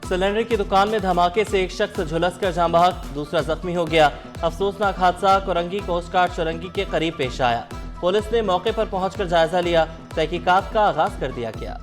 Cylinder की दुकान में धमाके से एक शख्स झुलसकर जान बहक, दूसरा जख्मी हो गया। अफसोसनाक हादसा कोरंगी कोस्ट गार्ड चुरंगी के करीब पेश आया। पुलिस ने मौके पर पहुंचकर जायजा लिया। तहकीकात का आगाज कर दिया गया।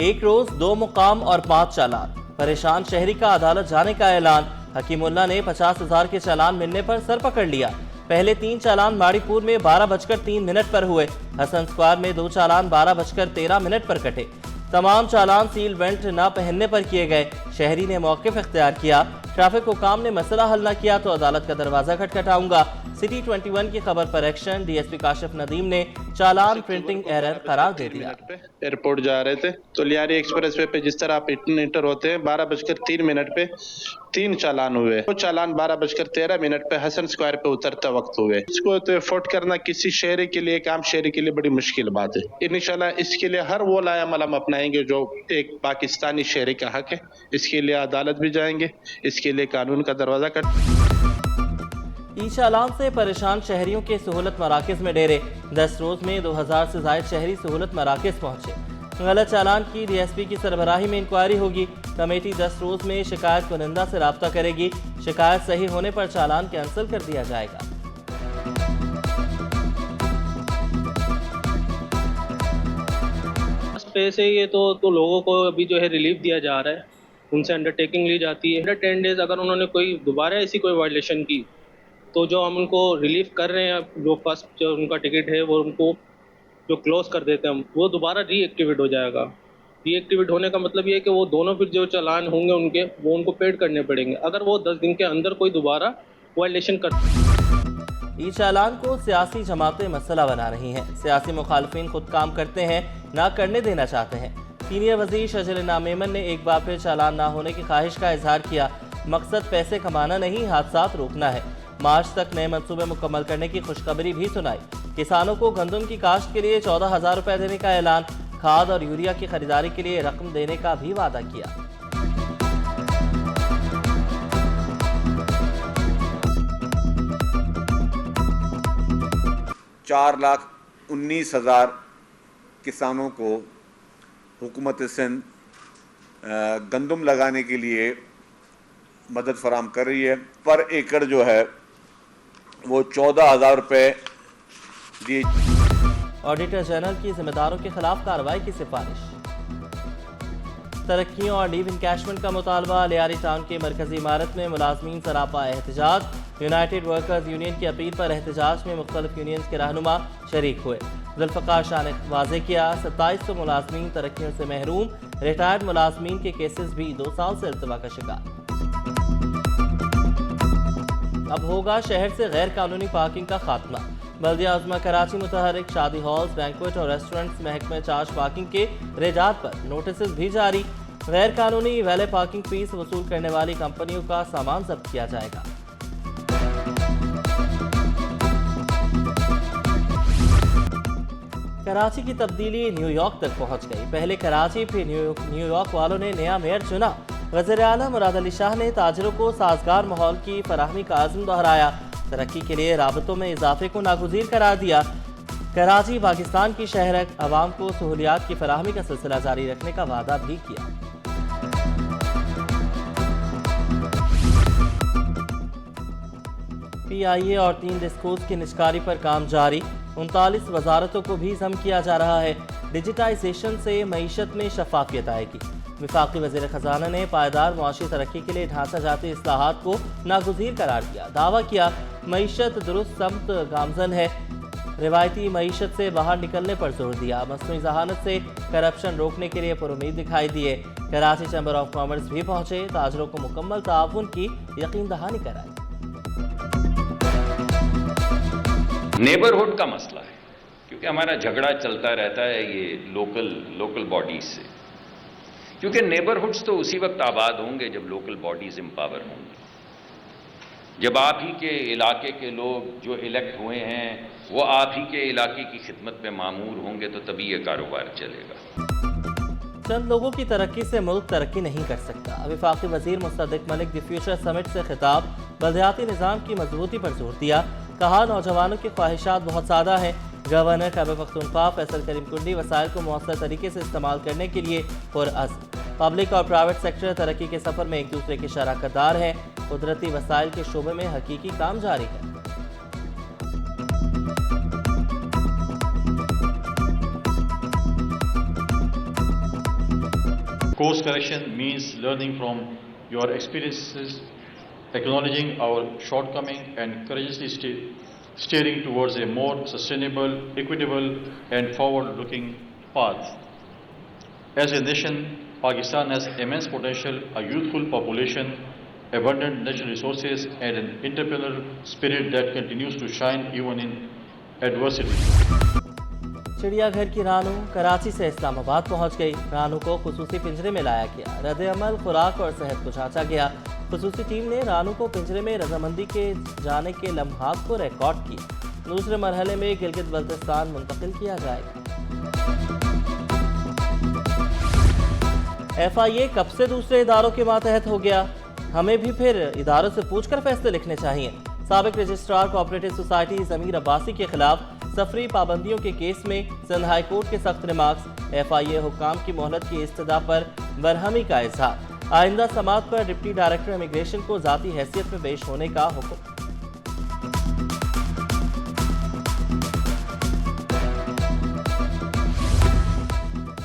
एक रोज 2 मुकाम और 5 चालान, परेशान शहरी का अदालत जाने का ऐलान। हकीमुल्ला ने 50,000 के चालान मिलने पर सर पकड़ लिया। पहले 3 चालान माड़ीपुर में 12:03 पर हुए। हसन स्क्वायर में 2 चालान 12:13 पर कटे। तमाम चालान सील बेल्ट न पहनने पर किए गए। शहरी ने मौक़िफ़ इख्तियार किया। ट्रैफिक हुकाम ने मसला हल न किया तो अदालत का दरवाजा खटखटाऊंगा। सिटी 21 की खबर पर एक्शन। डीएसपी काशिफ नदीम ने चालान प्रिंटिंग एरर करार दे दिया। एयरपोर्ट जा रहे थे तो लियारी एक्सप्रेसवे पे जिस तरह आप इंटर होते हैं 12:03 पे 3 चालान हुए। वो चालान 12:13 पे हसन स्क्वायर पे उतरते वक्त हुए। इसको तो एफोर्ड करना किसी शहरी के लिए, एक आम शहरी के लिए बड़ी मुश्किल बात है। इंशाल्लाह इसके लिए हर वो लायामल हम अपनाएंगे जो एक पाकिस्तानी शहरी का हक है। इसके लिए अदालत भी जाएंगे, इसके लिए कानून का दरवाजा ई चालान से परेशान शहरियों के सहूलत मराकज में डेरे। 10 रोज में 2000 से जायद शहरी सहूलत मराकज पहुंचे। गलत चालान की डीएसपी की सरबराही में इंक्वायरी होगी। कमेटी 10 रोज में शिकायत कुनिंदा से राब्ता करेगी। शिकायत सही होने पर चालान कैंसिल कर दिया जाएगा। पैसे ये तो लोगों को अभी जो है रिलीफ दिया जा रहा है, उनसे अंडरटेकिंग ली जाती है। अंडर 10 डेज अगर उन्होंने कोई दोबारा ऐसी कोई वायलेशन की तो जो हम उनको रिलीफ कर रहे हैं, जो फर्स्ट जो उनका टिकट है वो उनको जो क्लोज कर देते हैं हम, वो दोबारा रीएक्टिवेट हो जाएगा। रीएक्टिवेट होने का मतलब ये है कि वो दोनों फिर जो चालान होंगे उनके वो उनको पेड करने पड़ेंगे अगर वो 10 दिन के अंदर कोई दोबारा वायलेशन कर। ई चालान को सियासी जमातें मसला बना रही हैं। सियासी मुखालफिन खुद काम करते हैं, ना करने देना चाहते हैं। सीनियर वजीर शजल नामेमन ने एक बार फिर चालान ना होने की ख्वाहिश का इजहार किया। मकसद पैसे कमाना नहीं, हादसात रोकना है। मार्च तक नए मंसूबे मुकम्मल करने की खुशखबरी भी सुनाई। किसानों को गंदम की काश्त के लिए 14,000 रुपए देने का ऐलान। खाद और यूरिया की खरीदारी के लिए रकम देने का भी वादा किया। $4,19,000 किसानों को हुकूमत सिंध गंदम लगाने के लिए मदद फराम कर रही है। पर एकड़ जो है वो 14,000 रुपये दिए। ऑडिटर जनरल की जिम्मेदारों के खिलाफ कार्रवाई की सिफारिश। तरक्कियों और लीव इनकैशमेंट का मुतालबा। लियारी टाउन के मरकजी इमारत में मुलाजमीन सरापा एहतजाज। यूनाइटेड वर्कर्स यूनियन की अपील पर एहतजाज में मुख्तलिफ यूनियन के रहनुमा शरीक हुए। जुल्फ़िकार शाह ने वाज़ेह किया 2700 मुलाजमीन तरक्कियों से महरूम। रिटायर्ड मुलाजमीन के केसेस भी 2 साल से इल्तिवा का शिकार। अब होगा शहर से गैर कानूनी पार्किंग का खात्मा। बल्दिया अज़मा कराची मुतहरिक शादी हॉल्स, बैंक्वेट और रेस्टोरेंट्स महकमे चार्ज पार्किंग के रेजात पर नोटिस भी जारी। गैर कानूनी वैले पार्किंग फीस वसूल करने वाली कंपनियों का सामान जब्त किया जाएगा। कराची की तब्दीली न्यूयॉर्क तक पहुंच गई। पहले कराची फिर न्यूयॉर्क वालों ने नया मेयर चुना। वज़ीर आला मुराद अली शाह ने ताजरों को साजगार माहौल की फराहमी का आज़म दोहराया। तरक्की के लिए राबतों में इजाफे को नागुज़ीर करार दिया। कराची पाकिस्तान की शहर है, आवाम को सहूलियात की फराहमी का सिलसिला जारी रखने का वादा भी किया। PIA और 3 डिस्कोज की निजकारी पर काम जारी। 39 वजारतों को भी जम किया जा रहा है। डिजिटाइजेशन से मईशत में शफाफियत आएगी। वफाकी वज़ीर ख़जाना ने पायदार मुआशी तरक्की के लिए ढांचा जाती इस्लाहात को नागुज़ीर करार दिया। दावा किया मईशत दुरुस्त समत गामजन है। रिवायती मईशत से बाहर निकलने पर जोर दिया। मसनूई ज़हानत से करप्शन रोकने के लिए पुरुमीद दिखाई दिए। कराची चैम्बर ऑफ कॉमर्स भी पहुंचे। ताजरों को मुकम्मल ताउन की यकीन दहानी कराई। नेबरहुड का मसला है क्योंकि हमारा झगड़ा चलता रहता है ये लोकल बॉडीज से, क्योंकि नेबरहुड्स तो उसी वक्त आबाद होंगे जब लोकल बॉडीज एम्पावर होंगी। जब आप ही के इलाके के लोग जो इलेक्ट हुए हैं वो आप ही के इलाके की खिदमत में मामूर होंगे तो तभी ये कारोबार चलेगा। चंद लोगों की तरक्की से मुल्क तरक्की नहीं कर सकता। वफाकी वजीर मुस्तदिक मलिक द फ्यूचर समिट से खिताब। बलदियाती निज़ाम की मजबूती पर जोर दिया। कहा नौजवानों की ख्वाहिशात बहुत ज़्यादा हैं, गवर्नर खैबर पख्तूनख्वा फैसल करीम कुंडी वसाइल को मौसर तरीके से इस्तेमाल करने के लिए पुरअज़्म। पब्लिक और प्राइवेट सेक्टर तरक्की के सफर में एक दूसरे के शराकतदार हैं। कुदरती वसाइल के शोबे में हकीकी काम जारी है। Course correction means learning from your experiences, acknowledging our shortcoming and courageously steering towards a more sustainable, equitable and forward-looking path. As a nation, Pakistan has immense potential, a youthful population, abundant natural resources and an entrepreneurial spirit that continues to shine even in adversity. चिड़ियाघर की रानू कराची से इस्लामाबाद पहुंच गई। रानू को खुसूसी पिंजरे में लाया गया। रद्द-ए-अमल, खुराक और सेहत को जांचा गया। खुसूसी टीम ने रानू को पिंजरे में रजामंदी के जाने के लम्हात को रिकॉर्ड किया। दूसरे मरहले में गिलगित बल्तिस्तान मुंतकिल किया जाएगा। FIA कब से दूसरे इदारों के मातहत हो गया? हमें भी फिर इदारों से पूछकर फैसले लिखने चाहिए। साबिक रजिस्ट्रार कोऑपरेटिव सोसाइटी ज़मीर अब्बासी के खिलाफ सफरी पाबंदियों के केस में सिंध हाई कोर्ट के सख्त रिमार्क्स। FIA हुक्काम की मोहलत की इस्तदा पर बरहमी का इजहार। आइंदा समात पर डिप्टी डायरेक्टर इमिग्रेशन को ज़ाती हैसियत में पेश होने का हुक्म।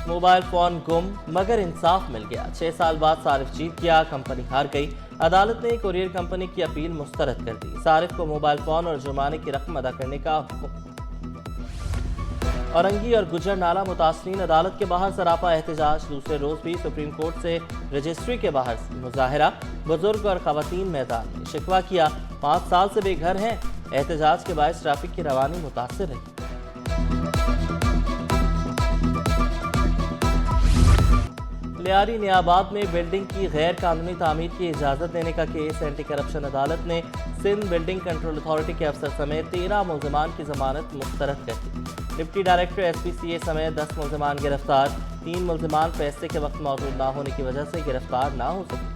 मोबाइल फोन गुम मगर इंसाफ मिल गया। 6 साल बाद सारिफ जीत गया, कंपनी हार गई। अदालत ने कुरियर कंपनी की अपील मुस्तरद कर दी। सारिफ को मोबाइल फोन और जुर्माने की रकम अदा करने का हुक्म। औरंगी और गुजर नाला मुतासरीन अदालत के बाहर सरापा एहतजाज। दूसरे रोज भी सुप्रीम कोर्ट से रजिस्ट्री के बाहर मुजाहिरा। बुजुर्ग और खवातीन मैदान में शिकवा किया। 5 साल से बेघर हैं। एहतजाज के बायस ट्रैफिक की रवानी मुतासर रही। लियारी नियाबाद में बिल्डिंग की गैर कानूनी तामीर की इजाज़त देने का केस। एंटी करप्शन अदालत ने सिंध बिल्डिंग कंट्रोल अथॉरिटी के अफसर समेत 13 मुल्ज़िमान की जमानत मुस्तरद कर दी। डिप्टी डायरेक्टर SPCA समेत 10 मुल्ज़िमान गिरफ्तार। 3 मुल्ज़िमान फैसले के वक्त मौजूद न होने की वजह से गिरफ्तार न हो सके।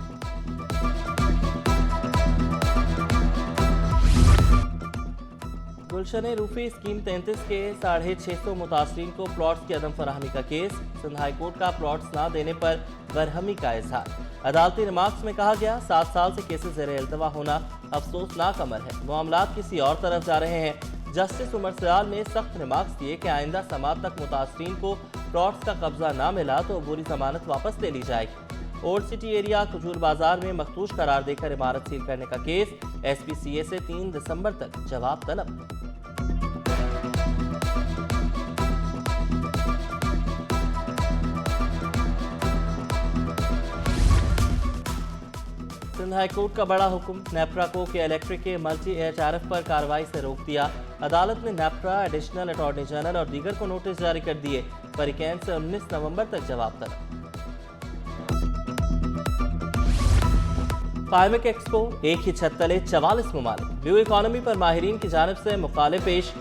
गुलशन रूफी स्कीम 33 के 650 मुतासरीन को प्लॉट्स की अदम फराहमी का केस। सिंध हाई कोर्ट का प्लॉट्स ना देने पर बरहमी का इजहार। अदालती रिमार्क्स में कहा गया 7 साल से केसेस ज़ेर इल्तवा होना अफसोसनाक अमर है। मामलात किसी और तरफ जा रहे हैं। जस्टिस उमर सयाल ने सख्त रिमार्क्स दिए कि आइंदा समात तक मुतासरीन को प्लॉट्स का कब्जा ना मिला तो अबूरी जमानत वापस ले ली जाएगी। ओल्ड सिटी एरिया खजूर बाजार में मखदूश करार देकर इमारत सील करने का केस। SPCA से 3 दिसंबर तक जवाब तलब। सिंध हाई कोर्ट का बड़ा हुक्म। नेप्रा को के इलेक्ट्रिक के मल्टी HRF पर कार्रवाई से रोक दिया। अदालत ने नेप्रा, एडिशनल अटॉर्नी जनरल और दीगर को नोटिस जारी कर दिए। परिकैन से 19 नवंबर तक जवाब तलब। पाइमेक एक्सपो एक ही छत तले 44 ममालिक। ब्लू इकॉनमी पर माहिरीन की जानिब से मुकाले पेश।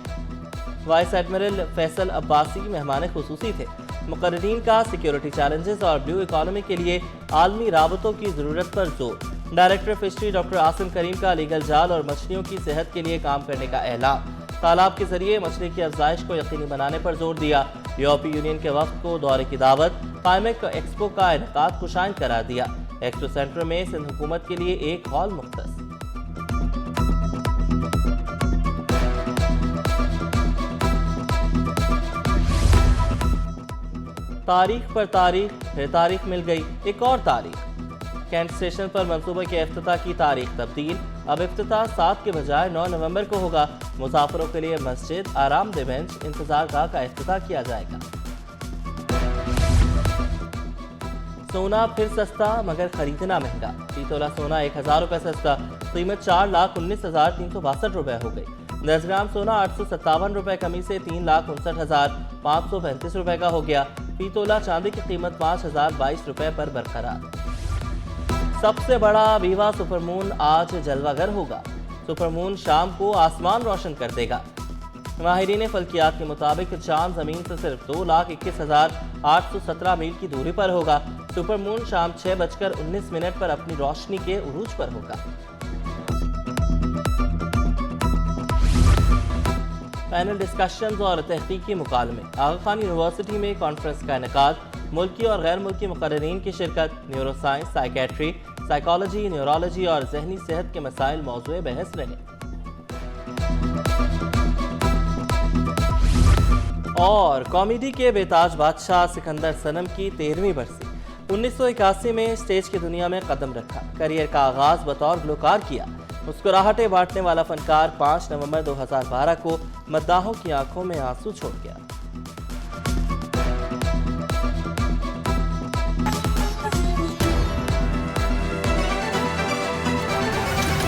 वाइस एडमिरल फैसल अब्बासी मेहमान खुसूसी थे। मुकर्रीन का सिक्योरिटी चैलेंजेस और ब्लू इकॉनमी के लिए आलमी राबतों की ज़रूरत पर जोर। डायरेक्टर फिशरी डॉक्टर आसिम करीम का लीगल जाल और मछलियों की सेहत के लिए काम करने का ऐलान। तालाब के जरिए मछली की अफजाइश को यकीनी बनाने पर जोर दिया। यूरोपीय यूनियन के वक्त को दौरे की दावत। पाइमेक एक्सपो का इनेकाद खुशाइन करार दिया। एक्सपो सेंटर में सिंध हुकूमत के लिए एक हॉल मुख्तस। तारीख पर तारीख, फिर तारीख मिल गई। एक और तारीख। कैंट स्टेशन पर मंसूबे के इफ्तिताह की तारीख तब्दील। अब इफ्तिताह 7 के बजाय 9 नवंबर को होगा। मुसाफिरों के लिए मस्जिद, आरामदेह बेंच, इंतजार गाह का इफ्तिताह किया जाएगा। सोना फिर सस्ता मगर खरीदना महंगा। फी तोला सोना 1000 रुपये सस्ता। कीमत 4,19,362 रुपये हो गई। 10 ग्राम सोना 857 रुपये कमी से 3,59,535 रुपये का हो गया। फी तोला चांदी की कीमत 5,022 रुपये पर बरकरार। सबसे बड़ा बीवा सुपरमून आज जलवागर होगा। सुपरमून शाम को आसमान रोशन कर देगा। माहिरीन फल्कियात के मुताबिक चांद जमीन से सिर्फ 2,21,817 मील की दूरी पर होगा। सुपरमून शाम 6:19 पर अपनी रोशनी के उरूज पर होगा। पैनल डिस्कशंस और तहकीकी मुकालमे। आगा खान यूनिवर्सिटी में कॉन्फ्रेंस का इनेकाद। मुल्की और गैर मुल्की मुकर्रीन की शिरकत। Neuro science, psychiatry, psychology, neurology और जहनी सेहत के मसाइल मौजूए बहस रहे। और कॉमेडी के बेताज बादशाह सिकंदर सनम की 13वीं बरसी। 1981 में स्टेज की दुनिया में कदम रखा। करियर का आगाज बतौर गुलकार किया। मुस्कुराहटें बांटने वाला फनकार 5 नवंबर 2012 को मद्दाहों की आंखों में आंसू छोड़ गया।